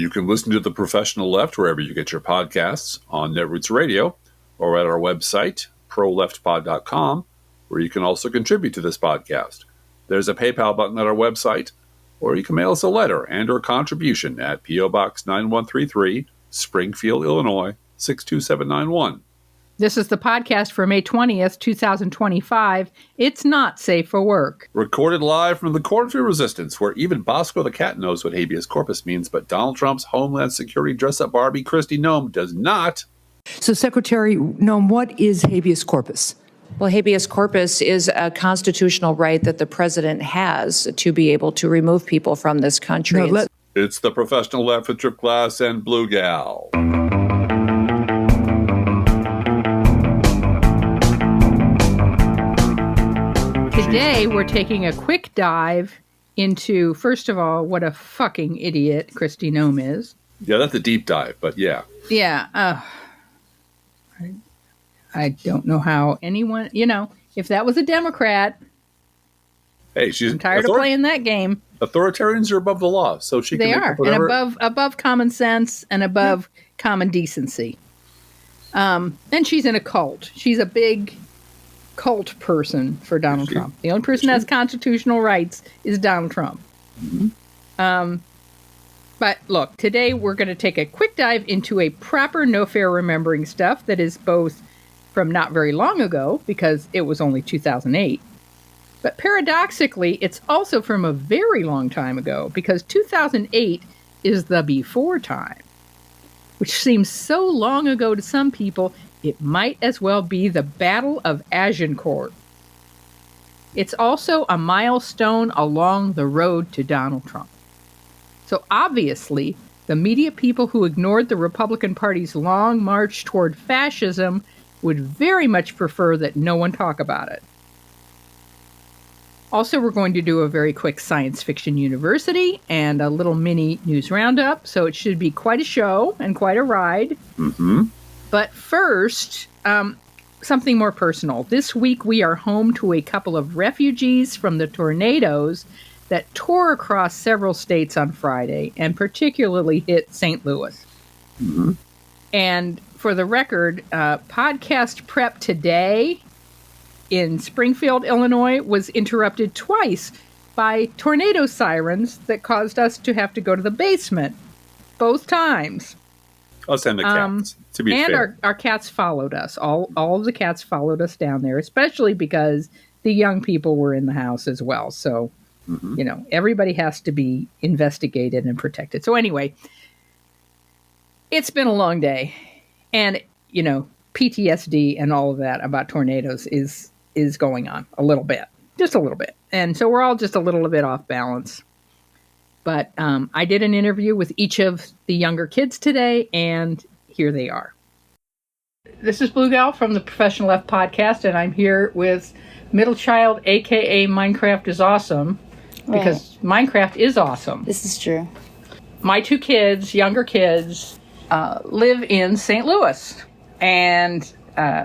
You can listen to The Professional Left wherever you get your podcasts, on Netroots Radio, or at our website, proleftpod.com, where you can also contribute to this podcast. There's a PayPal button at our website, or you can mail us a letter and or contribution at P.O. Box 9133, Springfield, Illinois, 62791. This is the podcast for May 20th, 2025. It's not safe for work. Recorded live from the Court of Resistance, where even Bosco the cat knows what habeas corpus means, but Donald Trump's Homeland Security dress-up Barbie, Kristi Noem, does not. So, Secretary Noem, what is habeas corpus? Well, habeas corpus is a constitutional right that the president has to be able to remove people from this country. It's The Professional Left with Driftglass and Blue Gal. Today, we're taking a quick dive into, first of all, what a fucking idiot Kristi Noem is. Yeah, that's a deep dive, but yeah. Yeah. I don't know how anyone, if that was a Democrat, hey, she's I'm tired of playing that game. Authoritarians are above the law, so she can They make are, whatever. and above common sense and above common decency. And she's in a cult. She's a big cult person for Donald Trump. The only person that has constitutional rights is Donald Trump. Mm-hmm. But look, today we're going to take a quick dive into a proper no fair remembering stuff that is both from not very long ago, because it was only 2008. But paradoxically, it's also from a very long time ago, because 2008 is the before time, which seems so long ago to some people, it might as well be the Battle of Agincourt. It's also a milestone along the road to Donald Trump. So obviously, the media people who ignored the Republican Party's long march toward fascism would very much prefer that no one talk about it. Also, we're going to do a very quick science fiction university and a little mini news roundup, so it should be quite a show and quite a ride. Mm-hmm. But first, something more personal. This week we are home to a couple of refugees from the tornadoes that tore across several states on Friday and particularly hit St. Louis. Mm-hmm. And for the record, podcast prep today in Springfield, Illinois, was interrupted twice by tornado sirens that caused us to have to go to the basement both times. Us and the cats, to be fair. And our cats followed us. All of the cats followed us down there, especially because the young people were in the house as well. So, everybody has to be investigated and protected. So anyway, it's been a long day. And, PTSD and all of that about tornadoes is going on a little bit. Just a little bit. And so we're all just a little bit off balance. But I did an interview with each of the younger kids today, and here they are. This is Blue Gal from the Professional Left podcast, and I'm here with middle child, a.k.a. Minecraft is awesome, because Minecraft is awesome. This is true. My two kids, younger kids, live in St. Louis, and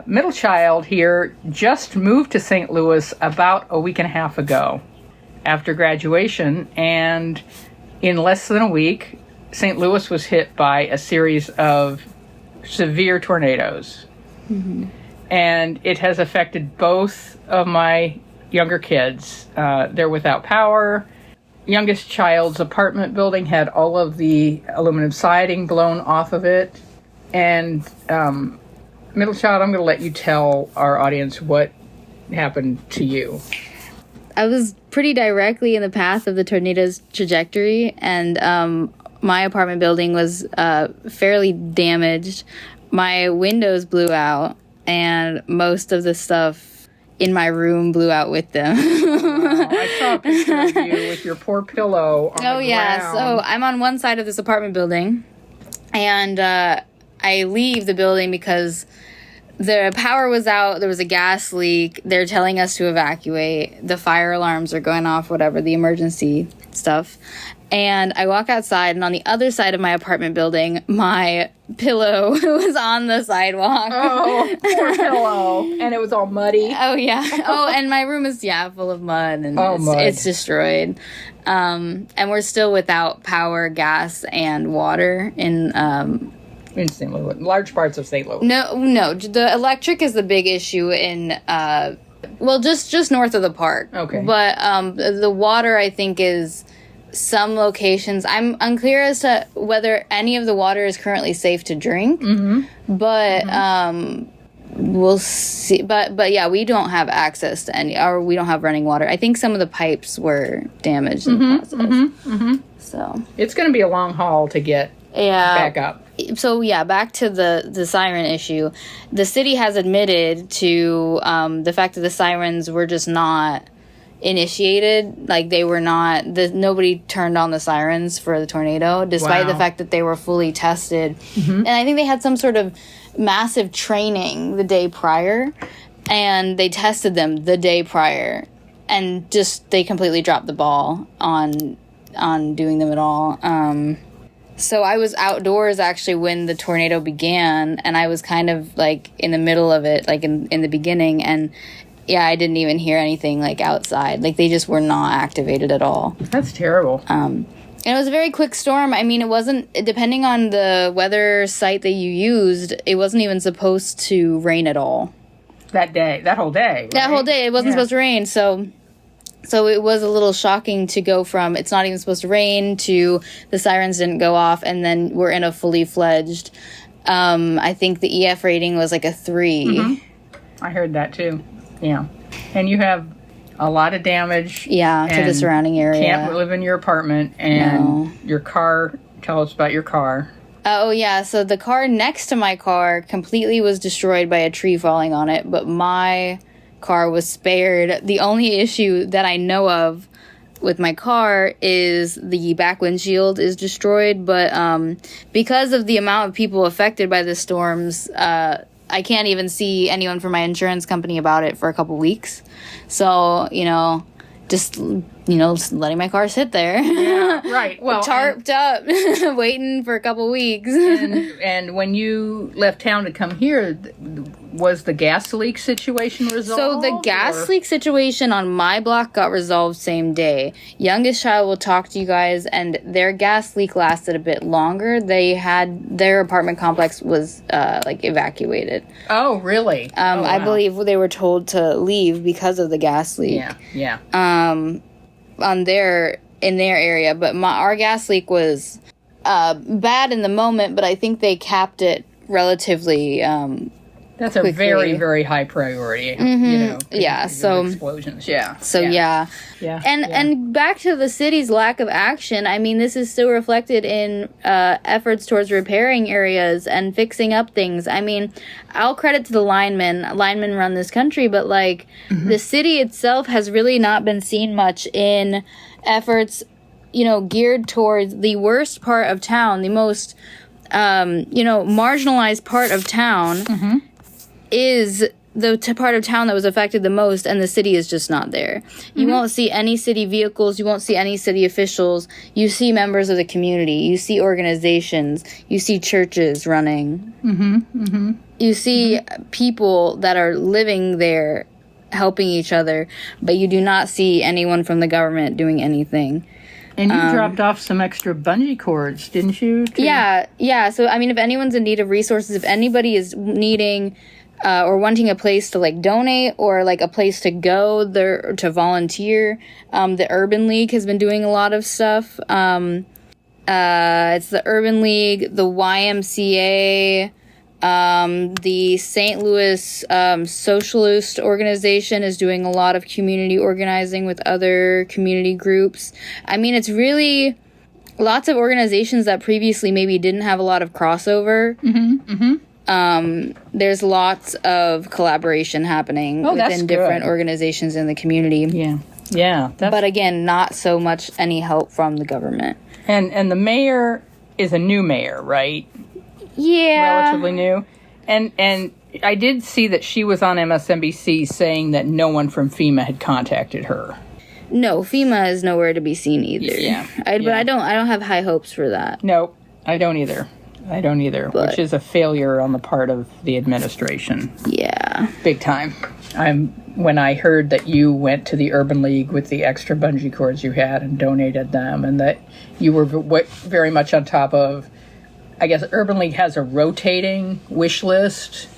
middle child here just moved to St. Louis about a week and a half ago after graduation, and in less than a week, St. Louis was hit by a series of severe tornadoes. Mm-hmm. And it has affected both of my younger kids. They're without power. Youngest child's apartment building had all of the aluminum siding blown off of it. And middle child, I'm going to let you tell our audience what happened to you. I was pretty directly in the path of the tornado's trajectory, and my apartment building was fairly damaged. My windows blew out, and most of the stuff in my room blew out with them. Wow, I saw a picture of you with your poor pillow on the ground. So I'm on one side of this apartment building, and I leave the building because the power was out. There was a gas leak. They're telling us to evacuate. The fire alarms are going off, whatever, the emergency stuff. And I walk outside, and on the other side of my apartment building, my pillow was on the sidewalk. Oh, poor pillow. And it was all muddy. Oh, yeah. Oh, and my room is, full of mud, and it's destroyed. And we're still without power, gas, and water in St. Louis. Large parts of St. Louis. No. The electric is the big issue in, just north of the park. Okay. But the water, I think, is some locations. I'm unclear as to whether any of the water is currently safe to drink. But we'll see. But yeah, we don't have access to any, or we don't have running water. I think some of the pipes were damaged in the process. So it's going to be a long haul to get back up. So yeah, back to the siren issue. The city has admitted to the fact that the sirens were just not initiated. Like, they were not, nobody turned on the sirens for the tornado, despite the fact that they were fully tested. And I think they had some sort of massive training the day prior, and they tested them the day prior, and just they completely dropped the ball on doing them at all. So I was outdoors actually when the tornado began, and I was kind of like in the middle of it, like in the beginning, and I didn't even hear anything like outside. Like, they just were not activated at all. That's terrible. And it was a very quick storm. I mean, it wasn't, depending on the weather site that you used, it wasn't even supposed to rain at all. That whole day. Right? That whole day, it wasn't supposed to rain, so it was a little shocking to go from it's not even supposed to rain to the sirens didn't go off, and then we're in a fully fledged, I think the EF rating was like a 3. I heard that too. Yeah. And you have a lot of damage. Yeah, to the surrounding area. Can't live in your apartment, and your car. Tell us about your car. Oh, yeah. So the car next to my car completely was destroyed by a tree falling on it, but my car was spared. The only issue that I know of with my car is the back windshield is destroyed, but because of the amount of people affected by the storms, I can't even see anyone from my insurance company about it for a couple weeks. So, just letting my car sit there. Yeah, right. Well, tarped up, waiting for a couple weeks. and when you left town to come here, was the gas leak situation resolved? So the gas leak situation on my block got resolved same day. Youngest child will talk to you guys, and their gas leak lasted a bit longer. Their apartment complex was evacuated. Oh, really? Wow. I believe they were told to leave because of the gas leak. Yeah. In their area, but our gas leak was bad in the moment, but I think they capped it relatively that's quickly. A very, very high priority. So explosions. And back to the city's lack of action. I mean, this is still reflected in efforts towards repairing areas and fixing up things. I mean, I'll credit to the linemen run this country, but the city itself has really not been seen much in efforts geared towards the worst part of town, the most marginalized part of town is the part of town that was affected the most, and the city is just not there. You won't see any city vehicles. You won't see any city officials. You see members of the community. You see organizations. You see churches running. You see people that are living there helping each other, but you do not see anyone from the government doing anything. And you dropped off some extra bungee cords, didn't you? Yeah. So, I mean, if anyone's in need of resources, if anybody is needing or wanting a place to donate or a place to go there to volunteer, the Urban League has been doing a lot of stuff. It's the Urban League, the YMCA, the St. Louis Socialist Organization is doing a lot of community organizing with other community groups. I mean, it's really lots of organizations that previously maybe didn't have a lot of crossover. There's lots of collaboration happening within different organizations in the community. Yeah. But again, not so much any help from the government. And the mayor is a new mayor, right? Yeah. Relatively new. And I did see that she was on MSNBC saying that no one from FEMA had contacted her. No, FEMA is nowhere to be seen either. Yeah. But I don't have high hopes for that. No, I don't either. But, which is a failure on the part of the administration. Yeah. Big time. When I heard that you went to the Urban League with the extra bungee cords you had and donated them, and that you were very much on top of, I guess Urban League has a rotating wish list.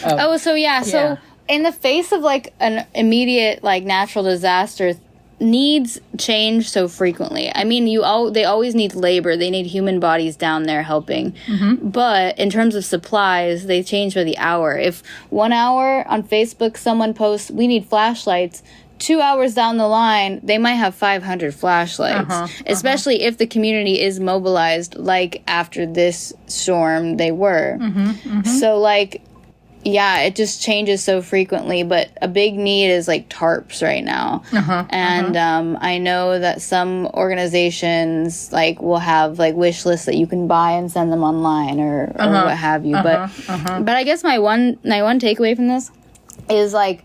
So in the face of like an immediate like natural disaster, needs change so frequently. I mean, they always need labor. They need human bodies down there helping. Mm-hmm. But in terms of supplies, they change by the hour. If 1 hour on Facebook someone posts, we need flashlights, 2 hours down the line, they might have 500 flashlights, especially if the community is mobilized, like after this storm they were. Mm-hmm, mm-hmm. So, like, yeah, it just changes so frequently, but a big need is, like, tarps right now. I know that some organizations, like, will have, like, wish lists that you can buy and send them online or what have you. But I guess my one takeaway from this is, like,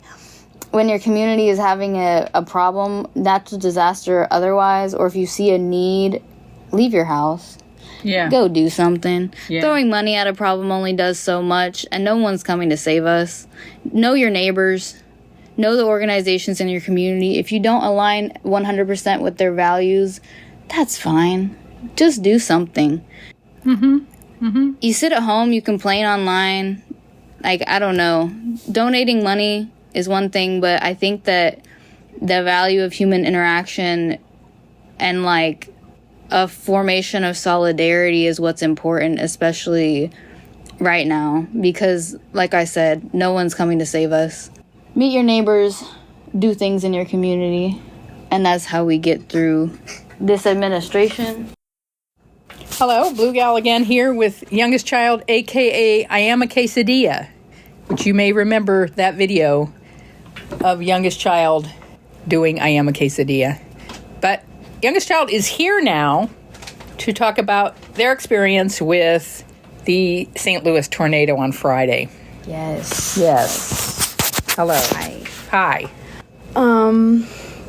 when your community is having a problem, natural disaster or otherwise, or if you see a need, leave your house. Yeah. Go do something. Yeah. Throwing money at a problem only does so much, and no one's coming to save us. Know your neighbors. Know the organizations in your community. If you don't align 100% with their values, that's fine. Just do something. You sit at home, you complain online. Like, I don't know. Donating money is one thing, but I think that the value of human interaction and, like, a formation of solidarity is what's important, especially right now, because, like I said, no one's coming to save us. Meet your neighbors, do things in your community, and that's how we get through this administration. Hello, Blue Gal again here with Youngest Child, a.k.a. I Am a Quesadilla, which you may remember that video of Youngest Child doing I Am a Quesadilla. But Youngest Child is here now to talk about their experience with the St. Louis tornado on Friday. Yes. Hello. Hi.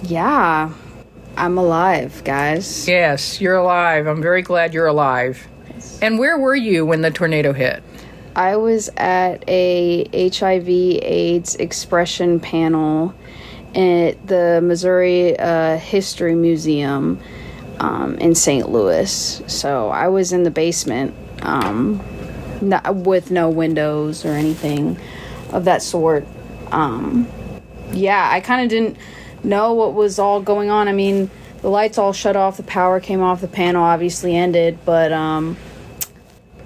Yeah. I'm alive, guys. Yes, you're alive. I'm very glad you're alive. Yes. And where were you when the tornado hit? I was at a HIV/AIDS expression panel at the Missouri History Museum in St. Louis. So I was in the basement with no windows or anything of that sort. I kind of didn't know what was all going on. I mean, the lights all shut off, the power came off, the panel obviously ended, but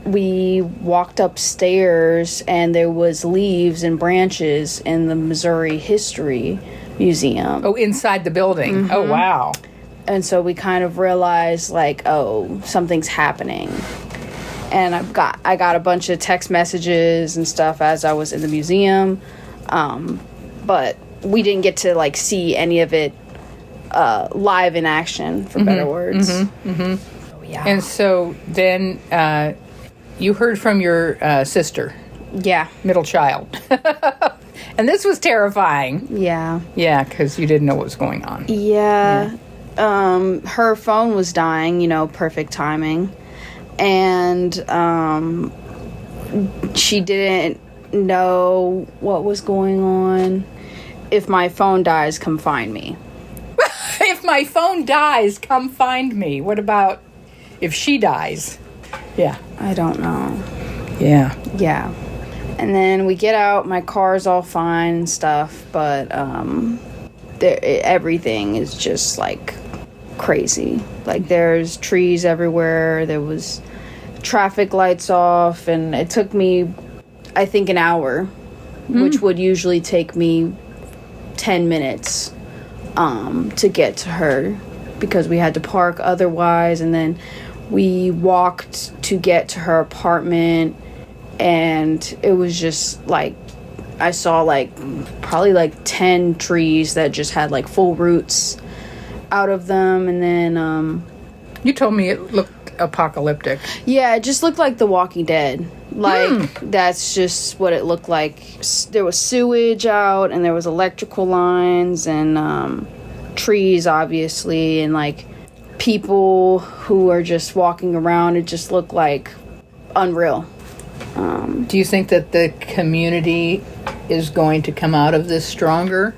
we walked upstairs and there was leaves and branches in the Missouri History Museum. Oh, inside the building. Mm-hmm. Oh, wow. And so we kind of realized, like, oh, something's happening. And I got a bunch of text messages and stuff as I was in the museum, but we didn't get to, like, see any of it live in action, for better words. So, yeah. And so then you heard from your sister. Yeah. Middle child. And this was terrifying. Yeah. Yeah, because you didn't know what was going on. Yeah. Her phone was dying, perfect timing. And she didn't know what was going on. If my phone dies, come find me. If my phone dies, come find me. What about if she dies? Yeah. I don't know. Yeah. Yeah. And then we get out, my car's all fine and stuff, but everything is just, like, crazy. Like, there's trees everywhere, there was traffic lights off, and it took me, I think, an hour, which would usually take me 10 minutes to get to her, because we had to park otherwise, and then we walked to get to her apartment. And it was just, like, I saw, like, probably, like, 10 trees that just had, like, full roots out of them. And then, you told me it looked apocalyptic. Yeah, it just looked like The Walking Dead. Like, that's just what it looked like. There was sewage out, and there was electrical lines, and trees, obviously, and like people who are just walking around. It just looked like unreal. Do you think that the community is going to come out of this stronger?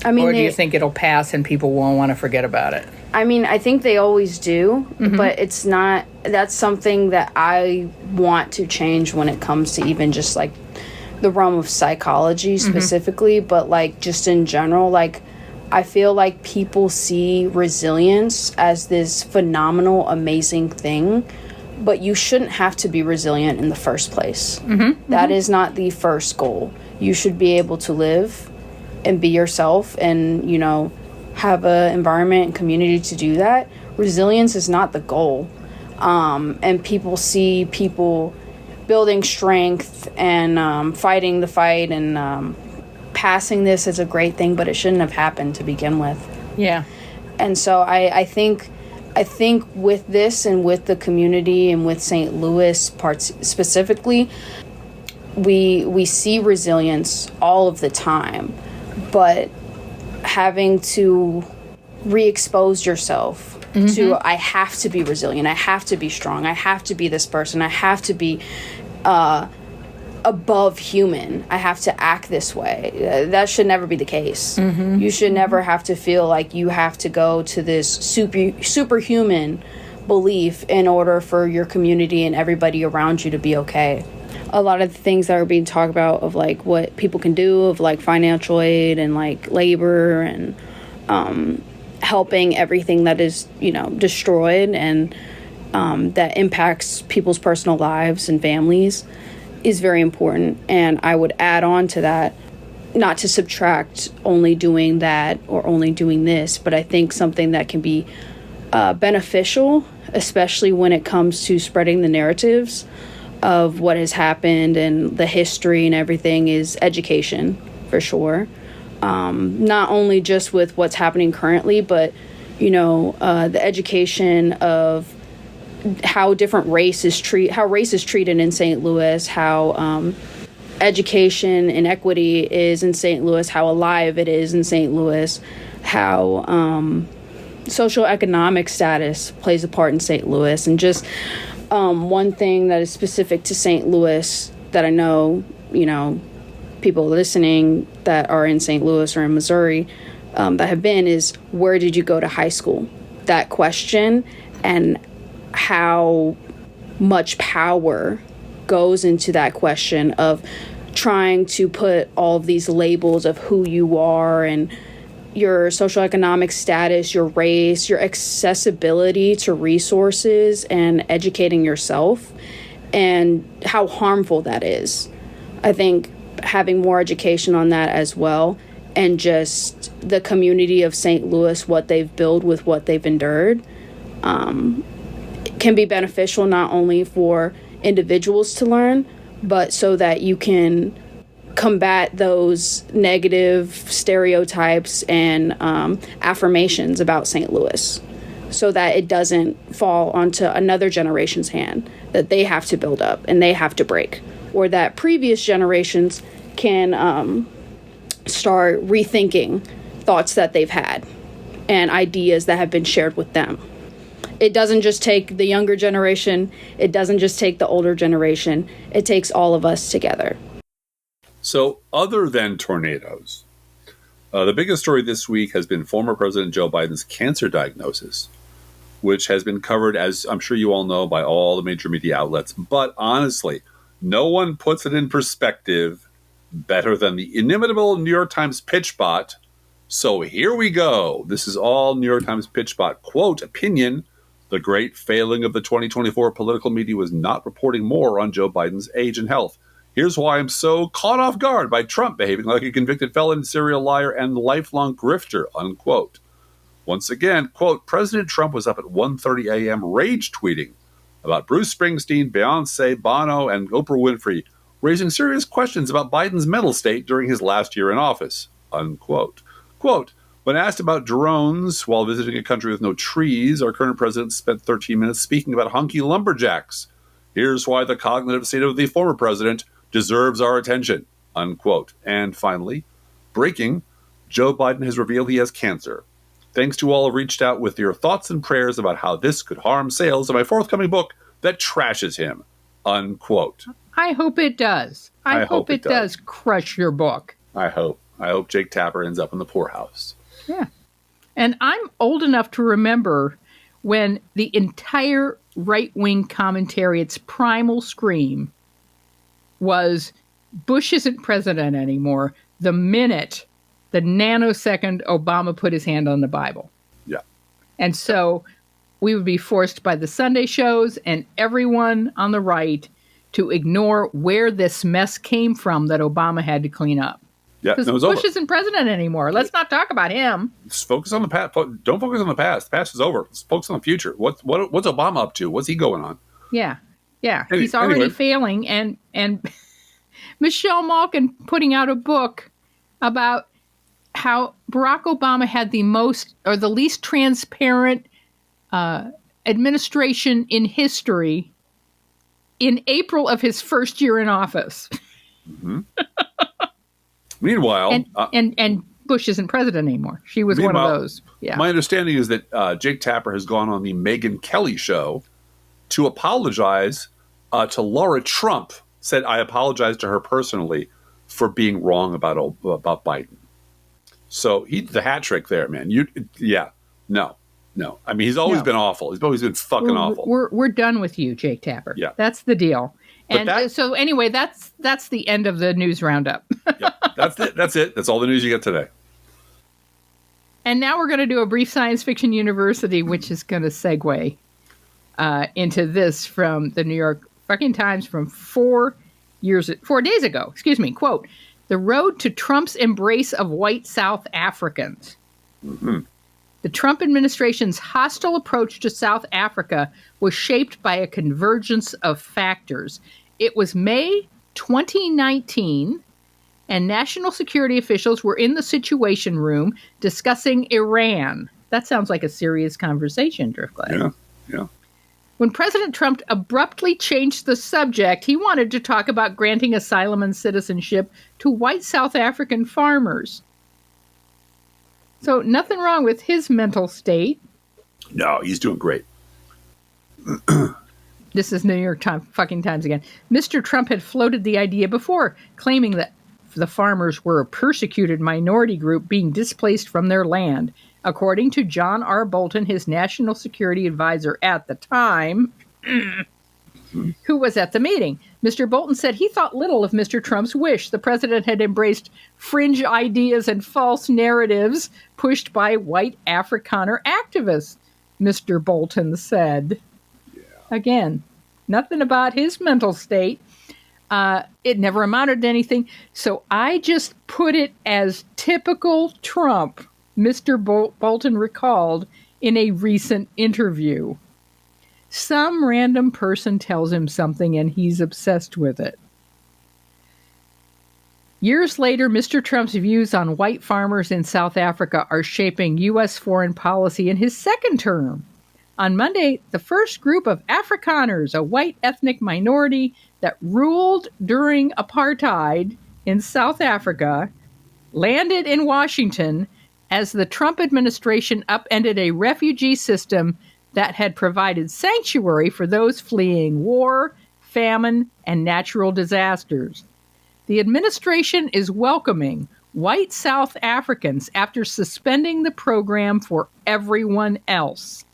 I mean, or do you think it'll pass and people won't want to forget about it? I mean, I think they always do, but it's not, that's something that I want to change when it comes to even just like the realm of psychology specifically, but like just in general, like I feel like people see resilience as this phenomenal, amazing thing, but you shouldn't have to be resilient in the first place. That is not the first goal. You should be able to live and be yourself and, you know, have an environment and community to do that. Resilience is not the goal. And people see people building strength and fighting the fight and passing this as a great thing, but it shouldn't have happened to begin with. Yeah. And so I think with this and with the community and with St. Louis parts specifically, we see resilience all of the time, but having to re-expose yourself to, I have to be resilient, I have to be strong, I have to be this person, I have to be above human, I have to act this way. That should never be the case. You should never have to feel like you have to go to this superhuman belief in order for your community and everybody around you to be okay. A lot of the things that are being talked about of like what people can do, of like financial aid and like labor and helping everything that is, you know, destroyed and that impacts people's personal lives and families is very important. And I would add on to that, not to subtract only doing that or only doing this, but I think something that can be beneficial, especially when it comes to spreading the narratives of what has happened and the history and everything, is education, for sure. Not only just with what's happening currently, but, you know, the education of how different race is treated in St. Louis, how education and equity is in St. Louis, how alive it is in St. Louis, how socioeconomic status plays a part in St. Louis, and just one thing that is specific to St. Louis that I know, you know, people listening that are in St. Louis or in Missouri that have been, is where did you go to high school? That question, and how much power goes into that question of trying to put all of these labels of who you are and your socioeconomic status, your race, your accessibility to resources, and educating yourself, and how harmful that is. I think having more education on that as well, and just the community of St. Louis, what they've built with what they've endured, can be beneficial not only for individuals to learn, but so that you can combat those negative stereotypes and affirmations about St. Louis, so that it doesn't fall onto another generation's hand that they have to build up and they have to break, or that previous generations can start rethinking thoughts that they've had and ideas that have been shared with them. It doesn't just take the younger generation, it doesn't just take the older generation, it takes all of us together. So, other than tornadoes, the biggest story this week has been former President Joe Biden's cancer diagnosis, which has been covered, as I'm sure you all know, by all the major media outlets. But honestly, no one puts it in perspective better than the inimitable New York Times pitchbot. So here we go. This is all New York Times pitchbot. Quote, opinion: the great failing of the 2024 political media was not reporting more on Joe Biden's age and health. Here's why I'm so caught off guard by Trump behaving like a convicted felon, serial liar, and lifelong grifter, unquote. Once again, quote, President Trump was up at 1:30 a.m. rage tweeting about Bruce Springsteen, Beyonce, Bono, and Oprah Winfrey, raising serious questions about Biden's mental state during his last year in office, unquote. Quote, when asked about drones while visiting a country with no trees, our current president spent 13 minutes speaking about hunky lumberjacks. Here's why the cognitive state of the former president deserves our attention, unquote. And finally, breaking, Joe Biden has revealed he has cancer. Thanks to all who reached out with your thoughts and prayers about how this could harm sales of my forthcoming book that trashes him. Unquote. I hope it does. I hope it does crush your book. I hope. I hope Jake Tapper ends up in the poorhouse. Yeah. And I'm old enough to remember when the entire right-wing commentary, its primal scream, was Bush isn't president anymore the nanosecond Obama put his hand on the Bible. Yeah. And so we would be forced by the Sunday shows and everyone on the right to ignore where this mess came from that Obama had to clean up. Yeah, because Bush isn't president anymore. Let's not talk about him. Just focus on the past. Don't focus on the past. The past is over. Let's focus on the future. What's Obama up to? What's he going on? Yeah. He's already failing. And Michelle Malkin putting out a book about how Barack Obama had the least transparent administration in history in April of his first year in office. Mm-hmm. Meanwhile, and Bush isn't president anymore. She was one of those. Yeah. My understanding is that Jake Tapper has gone on the Megyn Kelly show to apologize to Laura Trump. Said, I apologize to her personally for being wrong about Biden. So the hat trick there, man. No. I mean, he's always been awful. He's always been fucking awful. We're done with you, Jake Tapper. Yeah, that's the deal. And so anyway, that's the end of the news roundup. Yeah, that's it. That's all the news you get today. And now we're going to do a brief science fiction university, which is going to segue into this from the New York fucking Times from 4 days ago. Excuse me. Quote, "The road to Trump's embrace of white South Africans." Mm-hmm. The Trump administration's hostile approach to South Africa was shaped by a convergence of factors. It was May 2019, and national security officials were in the Situation Room discussing Iran. That sounds like a serious conversation, Driftglass. Yeah. When President Trump abruptly changed the subject, he wanted to talk about granting asylum and citizenship to white South African farmers. So nothing wrong with his mental state. No, he's doing great. This is New York Times again. Mr. Trump had floated the idea before, claiming that the farmers were a persecuted minority group being displaced from their land. According to John R. Bolton, his national security advisor at the time, who was at the meeting. Mr. Bolton said he thought little of Mr. Trump's wish. The president had embraced fringe ideas and false narratives pushed by white Afrikaner activists, Mr. Bolton said. Yeah. Again, nothing about his mental state. It never amounted to anything. So I just put it as typical Trump, Mr. Bolton recalled in a recent interview. Some random person tells him something and he's obsessed with it. Years later, Mr. Trump's views on white farmers in South Africa are shaping U.S. foreign policy in his second term. On Monday, the first group of Afrikaners, a white ethnic minority that ruled during apartheid in South Africa, landed in Washington as the Trump administration upended a refugee system that had provided sanctuary for those fleeing war, famine, and natural disasters. The administration is welcoming white South Africans after suspending the program for everyone else,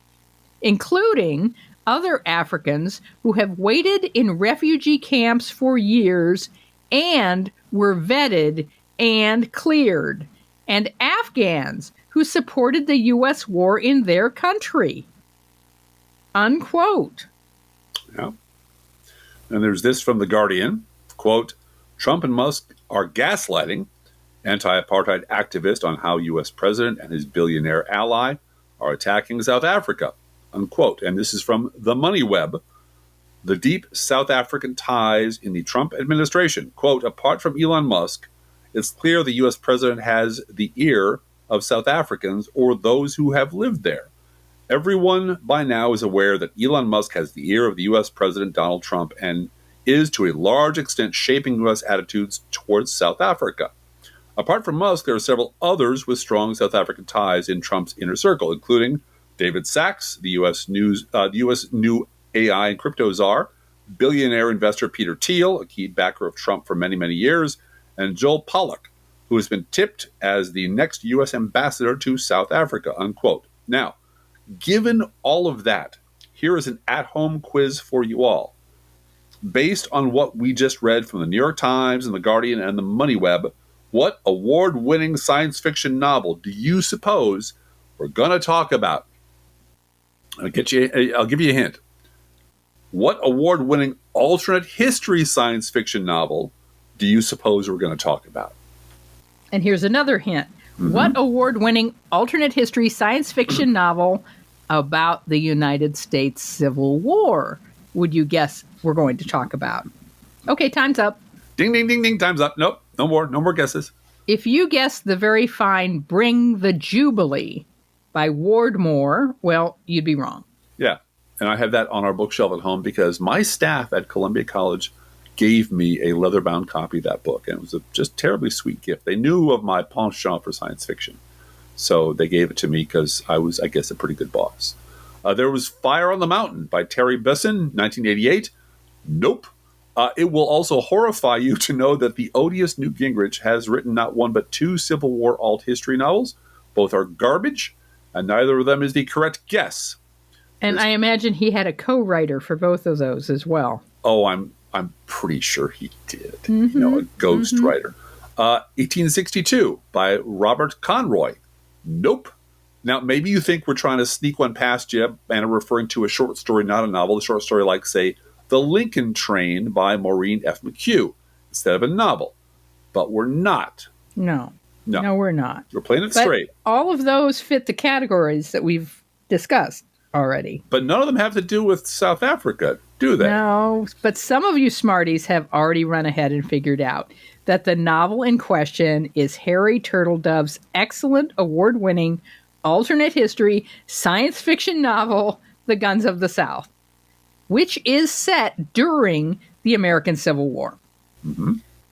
including other Africans who have waited in refugee camps for years and were vetted and cleared, and Afghans who supported the U.S. war in their country. Unquote. Yeah. And there's this from The Guardian. Quote, Trump and Musk are gaslighting anti-apartheid activist on how U.S. president and his billionaire ally are attacking South Africa. Unquote. And this is from The Money Web. The deep South African ties in the Trump administration. Quote, apart from Elon Musk, it's clear the U.S. president has the ear of South Africans or those who have lived there. Everyone by now is aware that Elon Musk has the ear of the U.S. President Donald Trump and is to a large extent shaping U.S. attitudes towards South Africa. Apart from Musk, there are several others with strong South African ties in Trump's inner circle, including David Sachs, the U.S. new AI and crypto czar, billionaire investor Peter Thiel, a key backer of Trump for many, many years, and Joel Pollak, who has been tipped as the next U.S. ambassador to South Africa, unquote. Now, given all of that, here is an at-home quiz for you all. Based on what we just read from the New York Times and the Guardian and the MoneyWeb, what award-winning science fiction novel do you suppose we're going to talk about? I'll give you a hint. What award-winning alternate history science fiction novel do you suppose we're going to talk about? And here's another hint. What award-winning alternate history science fiction novel about the United States Civil War would you guess we're going to talk about? Okay, time's up. Ding, ding, ding, ding, time's up. Nope, no more guesses. If you guess the very fine Bring the Jubilee by Ward Moore, well, you'd be wrong. Yeah, and I have that on our bookshelf at home because my staff at Columbia College gave me a leather-bound copy of that book, and it was a just terribly sweet gift. They knew of my penchant for science fiction, so they gave it to me because I was, I guess, a pretty good boss. There was Fire on the Mountain by Terry Besson, 1988. Nope. It will also horrify you to know that the odious Newt Gingrich has written not one but two Civil War alt history novels. Both are garbage, and neither of them is the correct guess. And I imagine he had a co-writer for both of those as well. Oh, I'm pretty sure he did. You know, a ghost writer. 1862 by Robert Conroy. Nope. Now, maybe you think we're trying to sneak one past you and are referring to a short story, not a novel. A short story like, say, The Lincoln Train by Maureen F. McHugh, instead of a novel. But we're not. No, we're not. We're playing it But straight. all of those fit the categories that we've discussed already. But none of them have to do with South Africa, do they? No, but some of you smarties have already run ahead and figured out that the novel in question is Harry Turtledove's excellent award-winning alternate history science fiction novel, The Guns of the South, which is set during the American Civil War.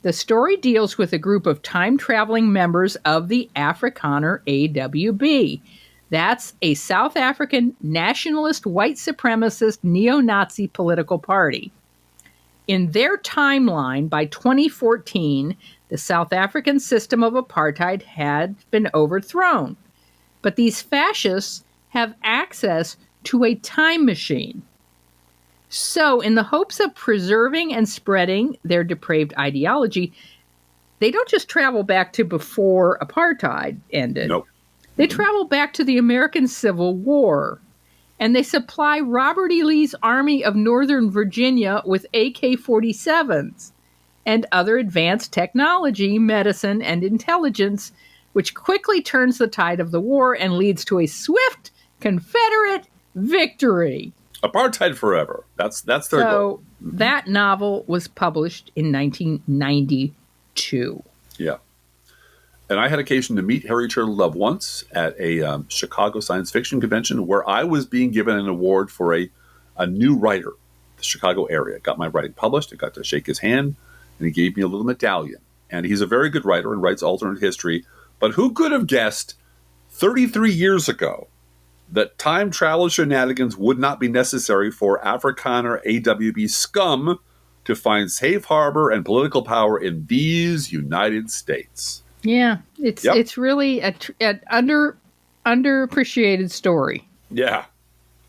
The story deals with a group of time-traveling members of the Afrikaner AWB. That's a South African nationalist, white supremacist, neo-Nazi political party. In their timeline, by 2014, the South African system of apartheid had been overthrown. But these fascists have access to a time machine. So, in the hopes of preserving and spreading their depraved ideology, they don't just travel back to before apartheid ended. Nope. They travel back to the American Civil War. And they supply Robert E. Lee's Army of Northern Virginia with AK-47s and other advanced technology, medicine, and intelligence, which quickly turns the tide of the war and leads to a swift Confederate victory. Apartheid forever. That's their goal. So that novel was published in 1992. Yeah. And I had occasion to meet Harry Turtledove once at a Chicago science fiction convention where I was being given an award for a new writer in the Chicago area. Got my writing published. I got to shake his hand, and he gave me a little medallion. And he's a very good writer and writes alternate history. But who could have guessed 33 years ago that time travel shenanigans would not be necessary for Afrikaner AWB scum to find safe harbor and political power in these United States? Yeah, it's really an underappreciated story. Yeah.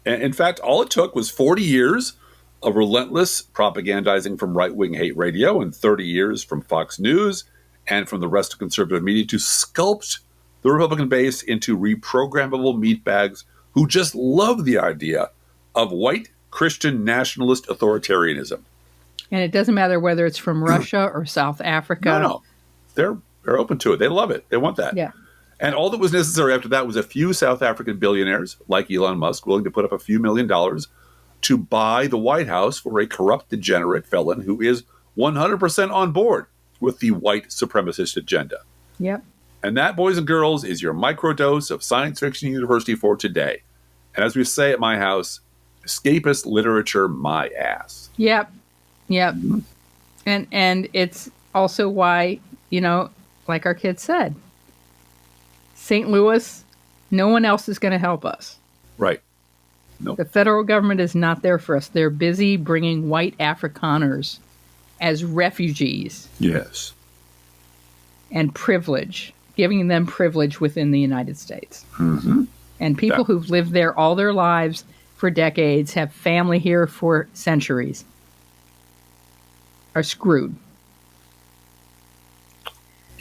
And in fact, all it took was 40 years of relentless propagandizing from right-wing hate radio and 30 years from Fox News and from the rest of conservative media to sculpt the Republican base into reprogrammable meatbags who just love the idea of white Christian nationalist authoritarianism. And it doesn't matter whether it's from Russia or South Africa. No. They're open to it. They love it. They want that. Yeah. And all that was necessary after that was a few South African billionaires, like Elon Musk, willing to put up a few $1 million to buy the White House for a corrupt, degenerate felon who is 100% on board with the white supremacist agenda. Yep. And that, boys and girls, is your microdose of Science Fiction University for today. And as we say at my house, escapist literature, my ass. Yep. And it's also why, like our kids said, St. Louis, no one else is going to help us. Right. No. The federal government is not there for us. They're busy bringing white Afrikaners as refugees. Yes. And privilege, giving them privilege within the United States. Mm-hmm. And people who've lived there all their lives for decades, have family here for centuries, are screwed.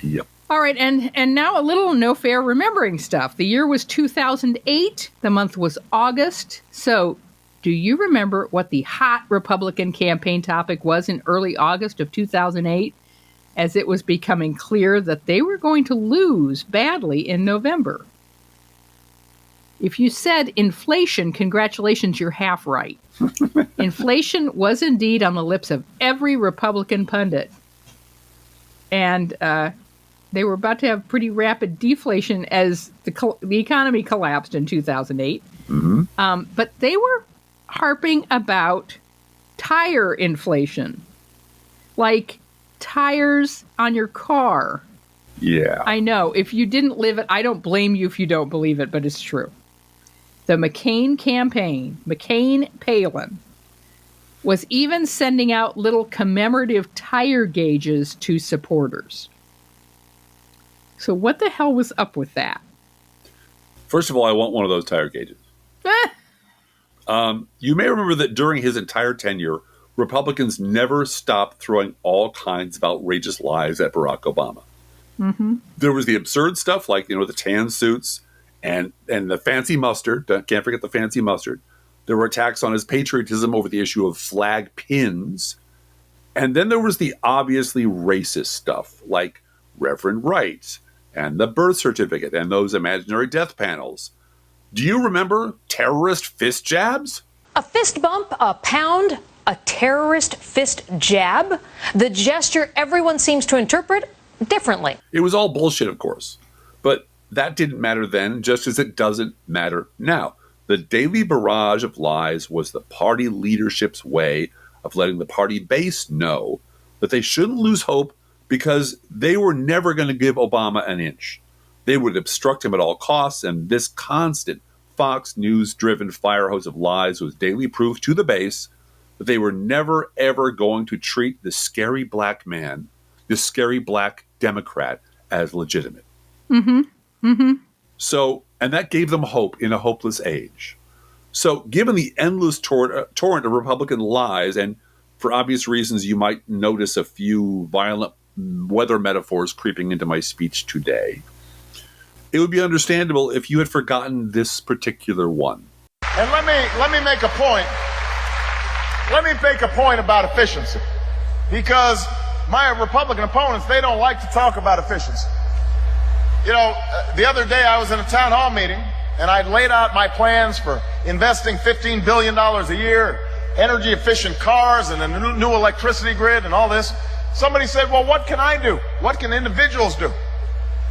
Yep. All right, and now a little no fair remembering stuff. The year was 2008. The month was August. So do you remember what the hot Republican campaign topic was in early August of 2008, as it was becoming clear that they were going to lose badly in November? If you said inflation, congratulations, you're half right. Inflation was indeed on the lips of every Republican pundit. And they were about to have pretty rapid deflation as the economy collapsed in 2008. Mm-hmm. But they were harping about tire inflation, like tires on your car. Yeah. I know. If you didn't live it, I don't blame you if you don't believe it, but it's true. The McCain campaign, McCain-Palin, was even sending out little commemorative tire gauges to supporters. So what the hell was up with that? First of all, I want one of those tire gauges. You may remember that during his entire tenure, Republicans never stopped throwing all kinds of outrageous lies at Barack Obama. Mm-hmm. There was the absurd stuff like, the tan suits and the fancy mustard. Can't forget the fancy mustard. There were attacks on his patriotism over the issue of flag pins. And then there was the obviously racist stuff like Reverend Wright and the birth certificate and those imaginary death panels. Do you remember terrorist fist jabs? A fist bump, a pound, a terrorist fist jab? The gesture everyone seems to interpret differently. It was all bullshit, of course. But that didn't matter then, just as it doesn't matter now. The daily barrage of lies was the party leadership's way of letting the party base know that they shouldn't lose hope because they were never going to give Obama an inch. They would obstruct him at all costs, and this constant Fox News-driven fire hose of lies was daily proof to the base that they were never, ever going to treat the scary black man, the scary black Democrat, as legitimate. Mm-hmm. Mm-hmm. So, and that gave them hope in a hopeless age. So, given the endless torrent of Republican lies, and for obvious reasons, you might notice a few violent weather metaphors creeping into my speech today, it would be understandable if you had forgotten this particular one. And let me make a point. Let me make a point about efficiency, because my Republican opponents, they don't like to talk about efficiency. The other day I was in a town hall meeting and I'd laid out my plans for investing $15 billion a year, energy efficient cars and a new electricity grid and all this. Somebody said, well, what can I do? What can individuals do?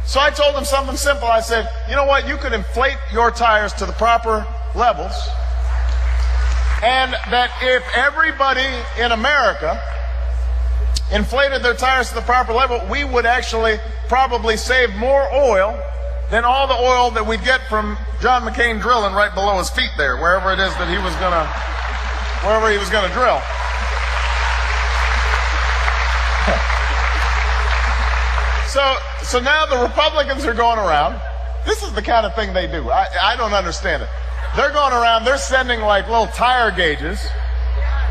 So I told them something simple. I said, you know what? You could inflate your tires to the proper levels, and that if everybody in America inflated their tires to the proper level, we would actually probably save more oil than all the oil that we'd get from John McCain drilling right below his feet there, wherever it is that he was gonna drill. So now the Republicans are going around. This is the kind of thing they do. I don't understand it. They're going around, they're sending like little tire gauges,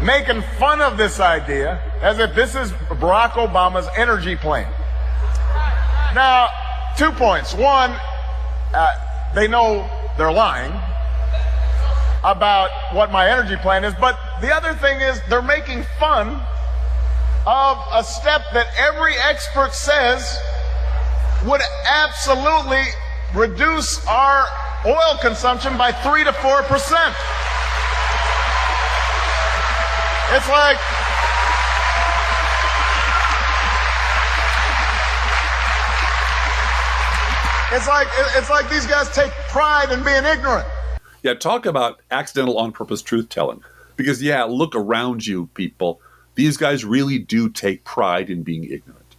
making fun of this idea as if this is Barack Obama's energy plan. Now, 2 points. One, they know they're lying about what my energy plan is, but the other thing is they're making fun of a step that every expert says would absolutely reduce our oil consumption by 3 to 4%. It's like these guys take pride in being ignorant. Yeah, talk about accidental on-purpose truth-telling. Because, look around you, people. These guys really do take pride in being ignorant.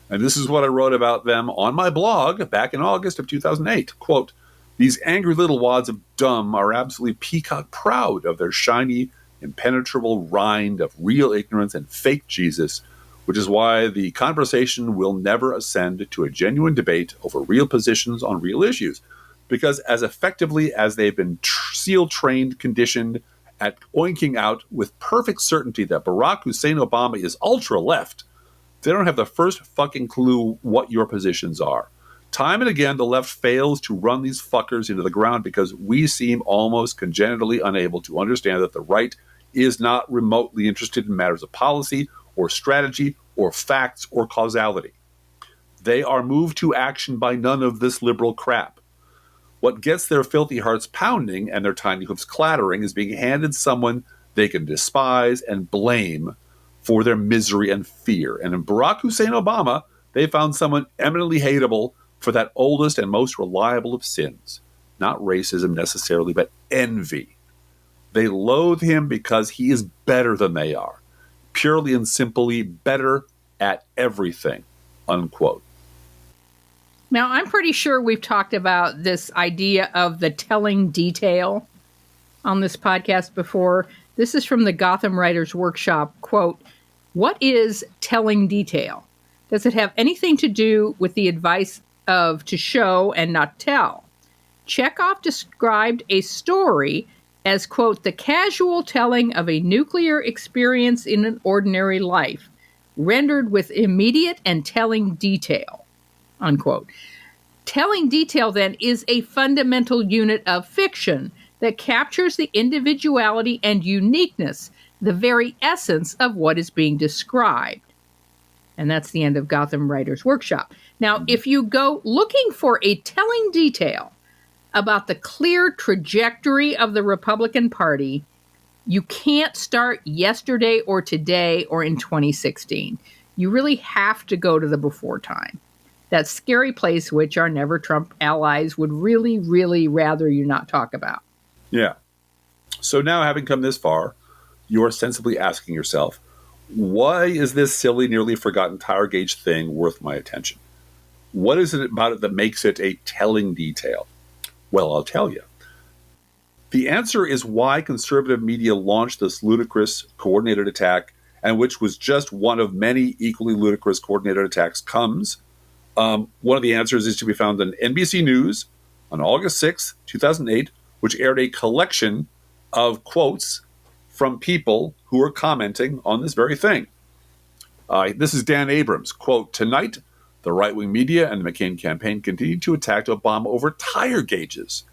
And this is what I wrote about them on my blog back in August of 2008. Quote, these angry little wads of dumb are absolutely peacock proud of their shiny, impenetrable rind of real ignorance and fake Jesus, which is why the conversation will never ascend to a genuine debate over real positions on real issues. Because as effectively as they've been SEAL-trained, conditioned at oinking out with perfect certainty that Barack Hussein Obama is ultra-left, they don't have the first fucking clue what your positions are. Time and again, the left fails to run these fuckers into the ground because we seem almost congenitally unable to understand that the right is not remotely interested in matters of policy or strategy or facts or causality. They are moved to action by none of this liberal crap. What gets their filthy hearts pounding and their tiny hoofs clattering is being handed someone they can despise and blame for their misery and fear. And in Barack Hussein Obama, they found someone eminently hateable for that oldest and most reliable of sins. Not racism necessarily, but envy. They loathe him because he is better than they are. Purely and simply better at everything, unquote. Now, I'm pretty sure we've talked about this idea of the telling detail on this podcast before. This is from the Gotham Writers Workshop. Quote, what is telling detail? Does it have anything to do with the advice of to show and not tell? Chekhov described a story as, quote, the casual telling of a nuclear experience in an ordinary life, rendered with immediate and telling detail, unquote. Telling detail, then, is a fundamental unit of fiction that captures the individuality and uniqueness, the very essence of what is being described. And that's the end of Gotham Writers Workshop. Now, if you go looking for a telling detail about the clear trajectory of the Republican Party, you can't start yesterday or today or in 2016. You really have to go to the before time. That scary place which our never Trump allies would really, really rather you not talk about. Yeah. So now, having come this far, you're sensibly asking yourself, why is this silly, nearly forgotten tire gauge thing worth my attention? What is it about it that makes it a telling detail? Well, I'll tell you. The answer is why conservative media launched this ludicrous coordinated attack, and which was just one of many equally ludicrous coordinated attacks, comes. One of the answers is to be found in NBC News on August 6th, 2008, which aired a collection of quotes from people who are commenting on this very thing. This is Dan Abrams. Quote, tonight, the right-wing media and the McCain campaign continued to attack Obama over tire gauges.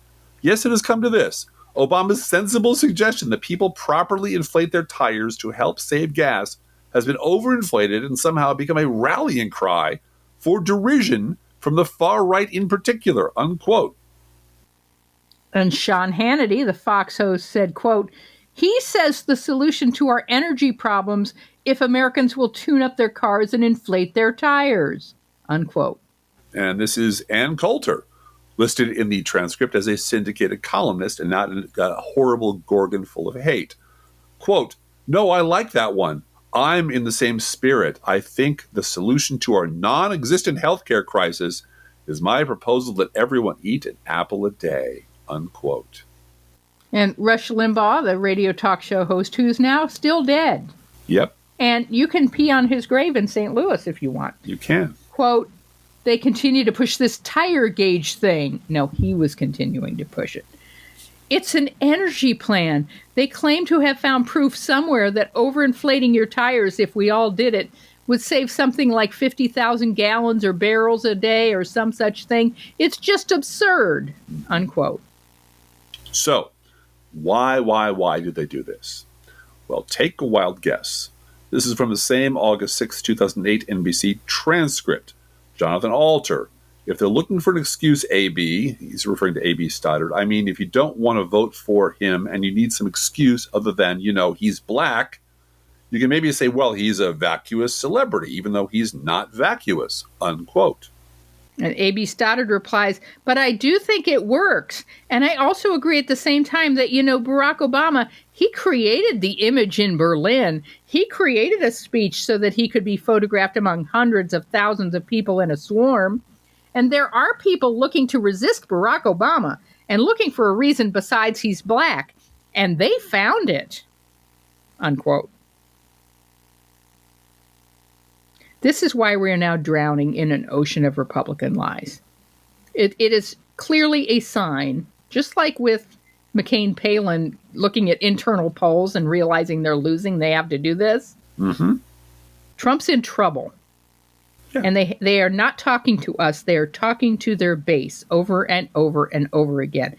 Yes, it has come to this. Obama's sensible suggestion that people properly inflate their tires to help save gas has been overinflated and somehow become a rallying cry for derision from the far right in particular, unquote. And Sean Hannity, the Fox host, said, quote, he says the solution to our energy problems if Americans will tune up their cars and inflate their tires, unquote. And this is Ann Coulter, listed in the transcript as a syndicated columnist and not a horrible gorgon full of hate. Quote, no, I like that one. I'm in the same spirit. I think the solution to our non-existent healthcare crisis is my proposal that everyone eat an apple a day, unquote. And Rush Limbaugh, the radio talk show host, who's now still dead. Yep. And you can pee on his grave in St. Louis if you want. You can. Quote, they continue to push this tire gauge thing. No, he was continuing to push it. It's an energy plan. They claim to have found proof somewhere that overinflating your tires, if we all did it, would save something like 50,000 gallons or barrels a day or some such thing. It's just absurd, unquote. So, why did they do this? Well, take a wild guess. This is from the same August 6, 2008 NBC transcript. Jonathan Alter. If they're looking for an excuse, AB, he's referring to AB Stoddard. I mean, if you don't want to vote for him and you need some excuse other than, he's black, you can maybe say, well, he's a vacuous celebrity, even though he's not vacuous, unquote. And A.B. Stoddard replies, but I do think it works. And I also agree at the same time that, Barack Obama, he created the image in Berlin. He created a speech so that he could be photographed among hundreds of thousands of people in a swarm. And there are people looking to resist Barack Obama and looking for a reason besides he's black. And they found it, unquote. This is why we are now drowning in an ocean of Republican lies. It is clearly a sign, just like with McCain-Palin looking at internal polls and realizing they're losing, they have to do this. Mm-hmm. Trump's in trouble. Yeah. And they are not talking to us. They are talking to their base over and over and over again.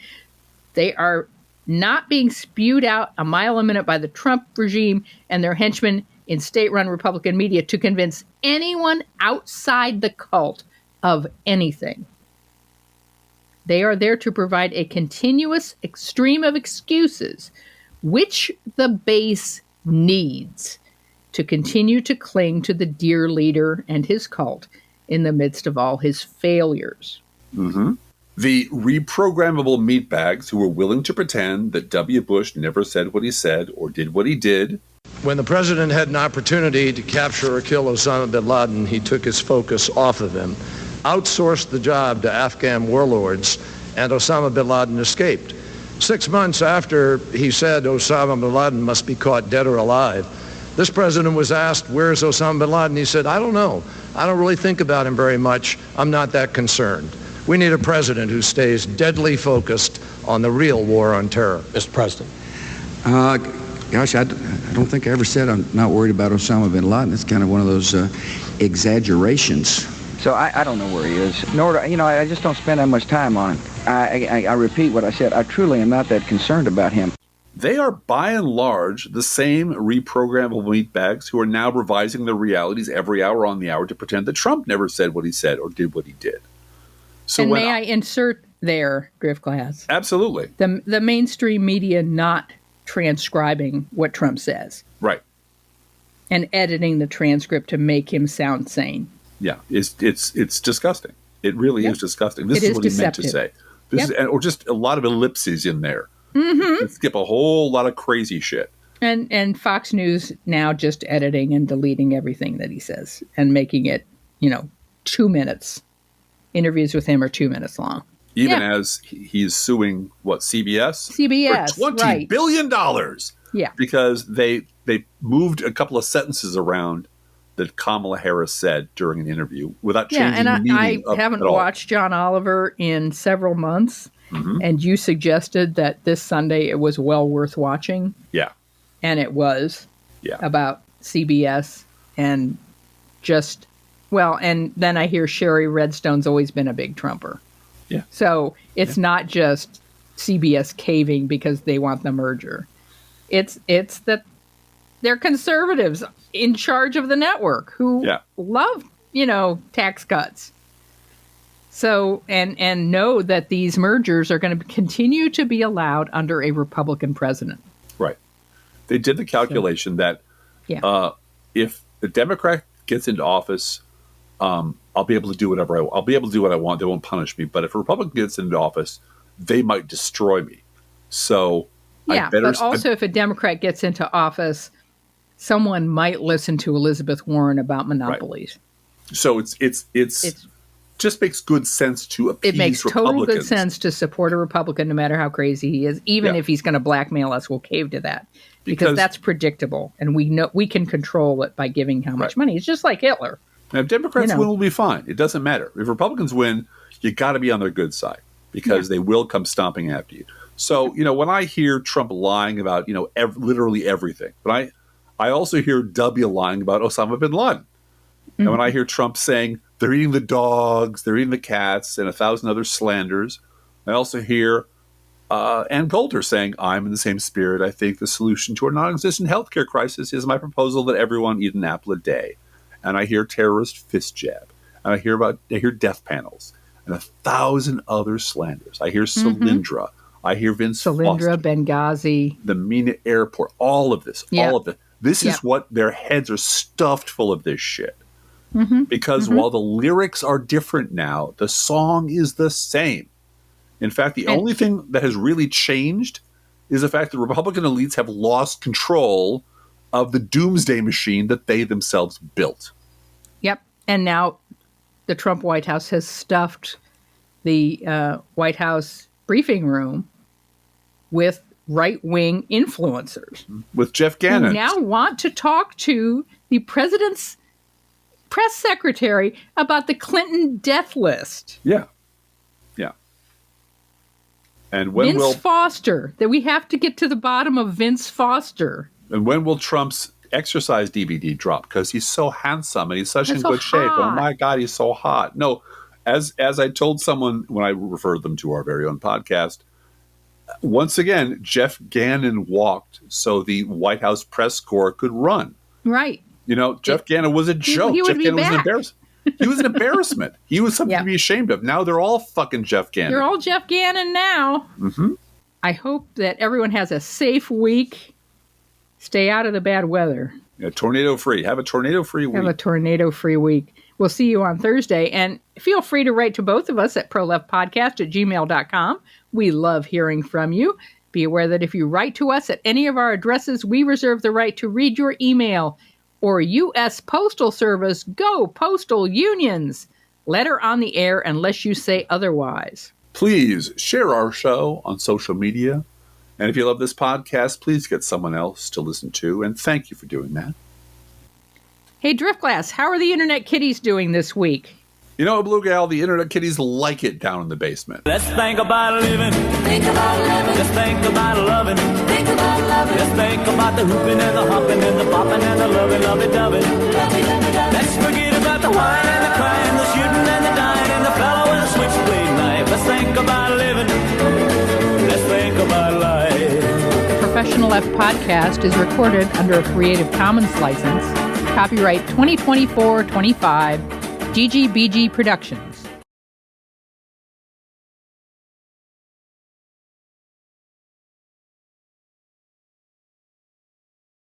They are not being spewed out a mile a minute by the Trump regime and their henchmen in state-run Republican media to convince anyone outside the cult of anything. They are there to provide a continuous stream of excuses, which the base needs to continue to cling to the dear leader and his cult in the midst of all his failures. Mm-hmm. The reprogrammable meatbags who were willing to pretend that W. Bush never said what he said or did what he did. When the president had an opportunity to capture or kill Osama bin Laden, he took his focus off of him, outsourced the job to Afghan warlords, and Osama bin Laden escaped. 6 months after he said Osama bin Laden must be caught dead or alive, this president was asked, where's Osama bin Laden? He said, I don't know. I don't really think about him very much. I'm not that concerned. We need a president who stays deadly focused on the real war on terror. Mr. President. Gosh, I don't think I ever said I'm not worried about Osama bin Laden. It's kind of one of those exaggerations. So I don't know where he is. Nor, I just don't spend that much time on him. I repeat what I said. I truly am not that concerned about him. They are, by and large, the same reprogrammable meatbags who are now revising their realities every hour on the hour to pretend that Trump never said what he said or did what he did. So and may I insert there, Driftglass? Absolutely. The mainstream media not transcribing what Trump says. Right. And editing the transcript to make him sound sane. Yeah, it's disgusting. It really is disgusting. This is what he meant to say. This is, or just a lot of ellipses in there. Mm-hmm. Skip a whole lot of crazy shit. And Fox News now just editing and deleting everything that he says and making it, 2 minutes. Interviews with him are 2 minutes long. Even as he's suing, CBS? CBS, for $20 billion. Yeah. Because they moved a couple of sentences around that Kamala Harris said during an interview without changing the meaning I haven't watched John Oliver in several months. Mm-hmm. And you suggested that this Sunday it was well worth watching. Yeah. And it was. Yeah. About CBS and just, and then I hear Sherry Redstone's always been a big Trumper. Yeah. So it's not just CBS caving because they want the merger. It's that they're conservatives in charge of the network who love, tax cuts. So, and know that these mergers are going to continue to be allowed under a Republican president. Right. They did the calculation that if the Democrat gets into office, I'll be able to do whatever I'll be able to do what I want. They won't punish me. But if a Republican gets into office, they might destroy me. So if a Democrat gets into office, someone might listen to Elizabeth Warren about monopolies. Right. So it's just makes good sense to appease It makes Republicans. Total good sense to support a Republican no matter how crazy he is. Even if he's going to blackmail us, we'll cave to that. Because that's predictable. And we know we can control it by giving how much money. It's just like Hitler. Now, if Democrats win, we'll be fine. It doesn't matter. If Republicans win, you got to be on their good side because they will come stomping after you. So, when I hear Trump lying about, literally everything, but I also hear W lying about Osama bin Laden. Mm-hmm. And when I hear Trump saying they're eating the dogs, they're eating the cats, and 1,000 other slanders, I also hear Ann Coulter saying, I'm in the same spirit. I think the solution to our non-existent healthcare crisis is my proposal that everyone eat an apple a day. And I hear terrorist fist jab. And I hear death panels. And 1,000 other slanders. I hear Solyndra. I hear Vince Solyndra, Foster, Benghazi. the Mina airport. All of this. All of it. This is what their heads are stuffed full of this shit. because while the lyrics are different now, the song is the same. In fact, the only thing that has really changed is the fact that Republican elites have lost control of the doomsday machine that they themselves built. Yep. And now the Trump White House has stuffed the White House briefing room with right-wing influencers. With Jeff Gannon. Who now want to talk to the president's press secretary about the Clinton death list. Yeah. Yeah. And when Vince Foster, that we have to get to the bottom of Vince Foster. And when will Trump's exercise DVD drop? Because he's so handsome and he's such in good shape. Oh my God, he's so hot. No, as I told someone when I referred them to our very own podcast, once again, Jeff Gannon walked so the White House press corps could run. Right. You know, Jeff Gannon was a joke. Jeff Gannon was an embarrassment. He was an embarrassment. He was something to be ashamed of. Now they're all fucking Jeff Gannon. They're all Jeff Gannon now. I hope that everyone has a safe week. Stay out of the bad weather. Yeah, tornado-free. Have a tornado-free week. Have a tornado-free week. We'll see you on Thursday. And feel free to write to both of us at proleftpodcast@gmail.com. We love hearing from you. Be aware that if you write to us at any of our addresses, we reserve the right to read your email. Or U.S. Postal Service, go Postal Unions. Letter on the air unless you say otherwise. Please share our show on social media. And if you love this podcast, please get someone else to listen to. And thank you for doing that. Hey, Driftglass, how are the Internet Kitties doing this week? You know, Blue Gal, the Internet Kitties like it down in the basement. Let's think about living. Think about living. Let's think about loving. Think about loving. Let's think about the hooping and the hopping and the bopping and the lovey-dovey. Let's forget about the wine and the crying, the shooting and the dying, and the fellow with a switchblade knife. Let's think about living. Let's think about life. The Professional Left podcast is recorded under a Creative Commons license. Copyright 2024-25, GGBG Productions.